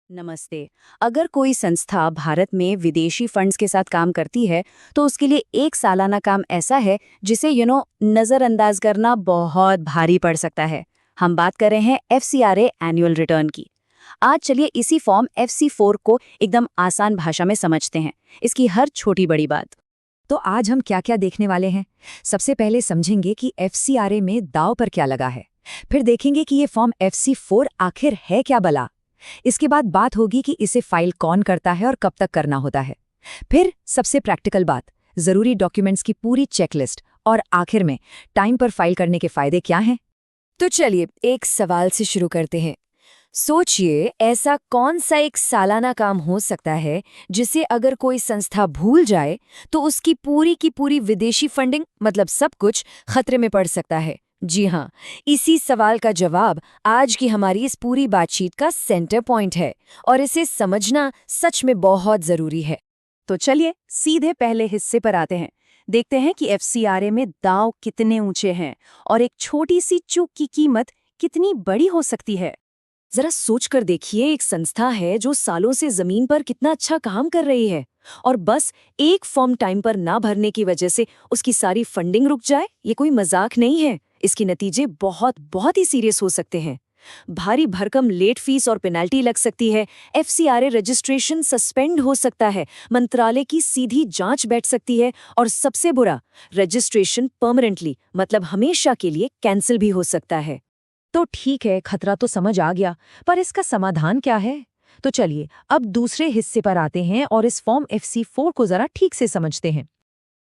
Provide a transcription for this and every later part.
नमस्ते। अगर कोई संस्था भारत में विदेशी फंड्स के साथ काम करती है, तो उसके लिए एक सालाना काम ऐसा है जिसे नज़रअंदाज करना बहुत भारी पड़ सकता है। हम बात कर रहे हैं FCRA एनुअल रिटर्न की। आज चलिए इसी फॉर्म FC4 को एकदम आसान भाषा में समझते हैं, इसकी हर छोटी बड़ी बात। तो आज हम क्या क्या देखने वाले हैं। सबसे पहले समझेंगे कि FCRA में दांव पर क्या लगा है। फिर देखेंगे कि ये फॉर्म FC4 आखिर है क्या भला। इसके बाद बात होगी कि इसे फाइल कौन करता है और कब तक करना होता है। फिर सबसे प्रैक्टिकल बात, जरूरी डॉक्यूमेंट्स की पूरी चेकलिस्ट, और आखिर में टाइम पर फाइल करने के फायदे क्या हैं। तो चलिए एक सवाल से शुरू करते हैं। सोचिए, ऐसा कौन सा एक सालाना काम हो सकता है जिसे अगर कोई संस्था भूल जाए तो उसकी पूरी की पूरी विदेशी फंडिंग मतलब सब कुछ खतरे में पड़ सकता है। जी हाँ, इसी सवाल का जवाब आज की हमारी इस पूरी बातचीत का सेंटर पॉइंट है और इसे समझना सच में बहुत जरूरी है। तो चलिए सीधे पहले हिस्से पर आते हैं। देखते हैं कि FCRA में दांव कितने ऊंचे हैं और एक छोटी सी चूक की कीमत कितनी बड़ी हो सकती है। जरा सोचकर देखिए, एक संस्था है जो सालों से जमीन पर कितना अच्छा काम कर रही है और बस एक फॉर्म टाइम पर ना भरने की वजह से उसकी सारी फंडिंग रुक जाए। ये कोई मजाक नहीं है। इसके नतीजे बहुत बहुत ही सीरियस हो सकते हैं। भारी भरकम लेट फीस और पेनल्टी लग सकती है। FCRA रजिस्ट्रेशन सस्पेंड हो सकता है। मंत्रालय की सीधी जांच बैठ सकती है और सबसे बुरा, रजिस्ट्रेशन परमानेंटली मतलब हमेशा के लिए कैंसिल भी हो सकता है। तो ठीक है, खतरा तो समझ आ गया, पर इसका समाधान क्या है। तो चलिए अब दूसरे हिस्से पर आते हैं और इस फॉर्म FC4 को जरा ठीक से समझते हैं।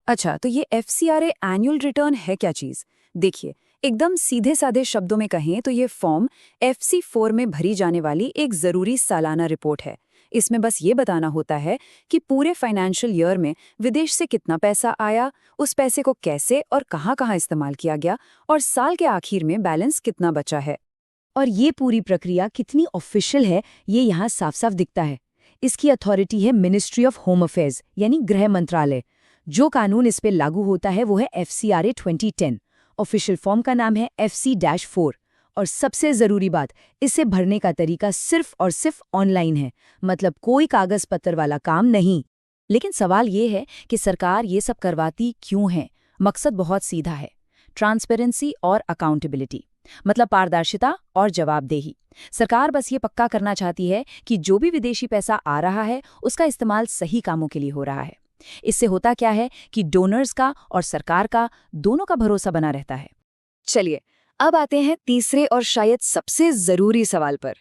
अच्छा, तो ये FCRA एनुअल रिटर्न है क्या चीज़? देखिए, एकदम सीधे साधे शब्दों में कहें तो ये फॉर्म FC4 में भरी जाने वाली एक ज़रूरी सालाना रिपोर्ट है। इसमें बस ये बताना होता है कि पूरे फाइनेंशियल ईयर में विदेश से कितना पैसा आया, उस पैसे को कैसे और कहाँ-कहाँ इस्तेमाल किया गया, और साल के आखिर में बैलेंस कितना बचा है। और ये पूरी प्रक्रिया कितनी ऑफिशियल है, ये यहाँ साफ साफ दिखता है। इसकी अथॉरिटी है मिनिस्ट्री ऑफ होम अफेयर्स यानी गृह मंत्रालय। जो कानून इस पे लागू होता है वो है FCRA 2010। ऑफिशियल फॉर्म का नाम है FC-4। और सबसे ज़रूरी बात, इसे भरने का तरीका सिर्फ और सिर्फ ऑनलाइन है, मतलब कोई कागज़ पत्र वाला काम नहीं। लेकिन सवाल ये है कि सरकार ये सब करवाती क्यों है। मकसद बहुत सीधा है, ट्रांसपेरेंसी और अकाउंटेबिलिटी, मतलब पारदर्शिता और जवाबदेही। सरकार बस ये पक्का करना चाहती है कि जो भी विदेशी पैसा आ रहा है उसका इस्तेमाल सही कामों के लिए हो रहा है। इससे होता क्या है कि डोनर्स का और सरकार का दोनों का भरोसा बना रहता है। चलिए अब आते हैं तीसरे और शायद सबसे ज़रूरी सवाल पर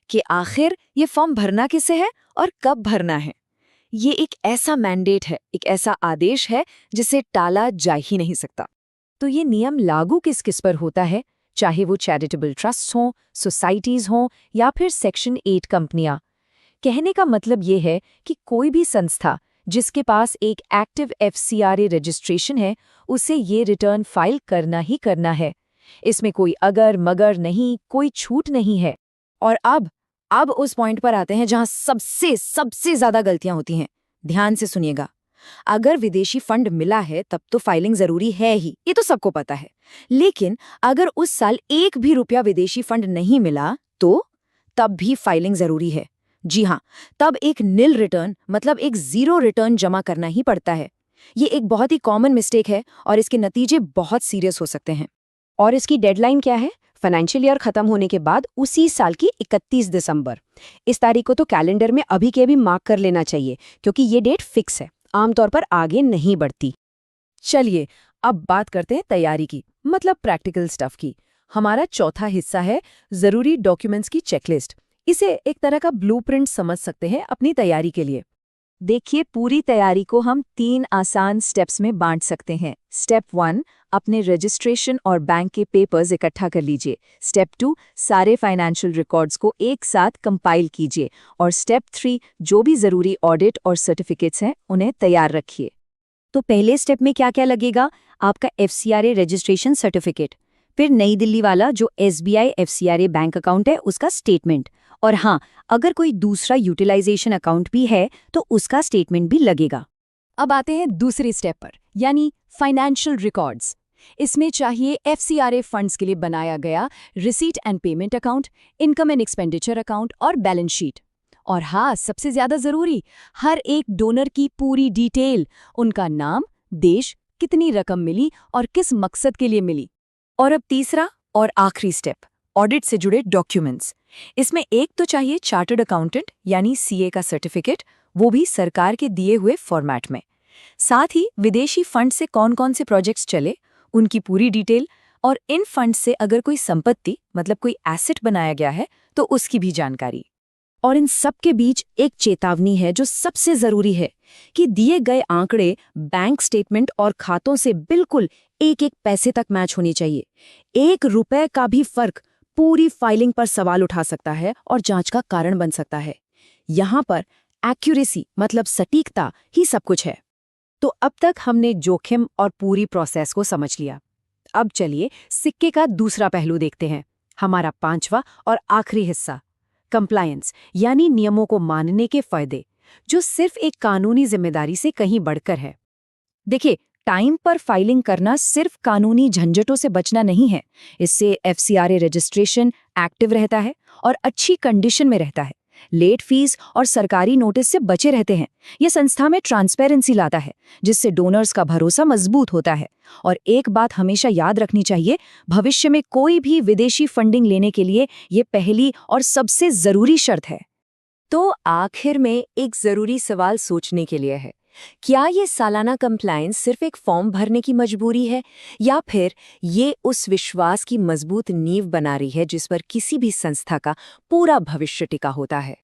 कि आखिर ये फॉर्म भरना किसे है और कब भरना है। ये एक ऐसा मैंडेट है, एक ऐसा आदेश है जिसे टाला जा ही नहीं सकता। तो ये नियम लागू किस किस पर होता है, चाहे वो चैरिटेबल ट्रस्ट हों, सोसाइटीज़ हों या फिर सेक्शन 8 कंपनियां। कहने का मतलब ये है कि कोई भी संस्था जिसके पास एक एक्टिव FCRA रजिस्ट्रेशन है, उसे ये रिटर्न फाइल करना ही करना है। इसमें कोई अगर मगर नहीं, कोई छूट नहीं है। और अब उस पॉइंट पर आते हैं जहां सबसे सबसे ज्यादा गलतियां होती हैं। ध्यान से सुनिएगा। अगर विदेशी फंड मिला है तब तो फाइलिंग जरूरी है ही, ये तो सबको पता है। लेकिन अगर उस साल एक भी रुपया विदेशी फंड नहीं मिला तो तब भी फाइलिंग जरूरी है। जी हाँ, तब एक नील रिटर्न मतलब एक जीरो रिटर्न जमा करना ही पड़ता है। ये एक बहुत ही कॉमन मिस्टेक है और इसके नतीजे बहुत सीरियस हो सकते हैं। और इसकी डेडलाइन क्या है? फाइनेंशियल ईयर खत्म होने के बाद उसी साल की 31 दिसंबर। इस तारीख को तो कैलेंडर में अभी के अभी मार्क कर लेना चाहिए, क्योंकि ये डेट फिक्स है, आमतौर पर आगे नहीं बढ़ती। चलिए अब बात करते हैं तैयारी की, मतलब प्रैक्टिकल स्टफ की। हमारा चौथा हिस्सा है जरूरी डॉक्यूमेंट्स की चेकलिस्ट। इसे एक तरह का ब्लूप्रिंट समझ सकते हैं अपनी तैयारी के लिए। देखिए, पूरी तैयारी को हम 3 आसान स्टेप्स में बांट सकते हैं। स्टेप 1, अपने रजिस्ट्रेशन और बैंक के पेपर्स इकट्ठा कर लीजिए। स्टेप 2, सारे फाइनेंशियल रिकॉर्ड्स को एक साथ कंपाइल कीजिए। और स्टेप 3, जो भी ज़रूरी ऑडिट और सर्टिफिकेट्स हैं उन्हें तैयार रखिए। तो पहले स्टेप में क्या क्या लगेगा? आपका FCRA रजिस्ट्रेशन सर्टिफिकेट, फिर नई दिल्ली वाला जो SBI FCRA बैंक अकाउंट है उसका स्टेटमेंट, और हाँ, अगर कोई दूसरा यूटिलाइजेशन अकाउंट भी है तो उसका स्टेटमेंट भी लगेगा। अब आते हैं दूसरी स्टेप पर, यानी फाइनेंशियल रिकॉर्ड्स। इसमें चाहिए FCRA फंड्स के लिए बनाया गया receipt and payment account, income and expenditure account और बैलेंस शीट। और हाँ, सबसे ज्यादा जरूरी, हर एक डोनर की पूरी डिटेल, उनका नाम, देश, कितनी रकम मिली और किस मकसद के लिए मिली। और अब तीसरा और आखिरी स्टेप, ऑडिट से जुड़े डॉक्यूमेंट्स। इसमें एक तो चाहिए चार्टर्ड अकाउंटेंट यानी सीए का सर्टिफिकेट, वो भी सरकार के दिए हुए फॉर्मेट में। साथ ही विदेशी फंड से कौन कौन से प्रोजेक्ट्स चले, उनकी पूरी डिटेल, और इन फंड से अगर कोई संपत्ति मतलब कोई एसेट बनाया गया है तो उसकी भी जानकारी। और इन सब के बीच एक चेतावनी है जो सबसे जरूरी है कि दिए गए आंकड़े बैंक स्टेटमेंट और खातों से बिल्कुल एक एक पैसे तक मैच होनी चाहिए। 1 रुपए का भी फर्क पूरी फाइलिंग पर सवाल उठा सकता है और जांच का कारण बन सकता है। यहाँ पर एक्यूरेसी मतलब सटीकता ही सब कुछ है। तो अब तक हमने जोखिम और पूरी प्रोसेस को समझ लिया। अब चलिए सिक्के का दूसरा पहलू देखते हैं, हमारा 5वां और आखिरी हिस्सा, कंप्लायंस यानी नियमों को मानने के फायदे, जो सिर्फ एक कानूनी जिम्मेदारी से कहीं बढ़कर है। देखिए, टाइम पर फाइलिंग करना सिर्फ कानूनी झंझटों से बचना नहीं है, इससे एफसीआरए रजिस्ट्रेशन एक्टिव रहता है और अच्छी कंडीशन में रहता है। लेट फीस और सरकारी नोटिस से बचे रहते हैं। यह संस्था में ट्रांसपेरेंसी लाता है, जिससे डोनर्स का भरोसा मजबूत होता है। और एक बात हमेशा याद रखनी चाहिए, भविष्य में कोई भी विदेशी फंडिंग लेने के लिए ये पहली और सबसे जरूरी शर्त है। तो आखिर में एक जरूरी सवाल सोचने के लिए है, क्या ये सालाना कंप्लायंस सिर्फ एक फॉर्म भरने की मजबूरी है, या फिर ये उस विश्वास की मजबूत नींव बना रही है जिस पर किसी भी संस्था का पूरा भविष्य टिका होता है?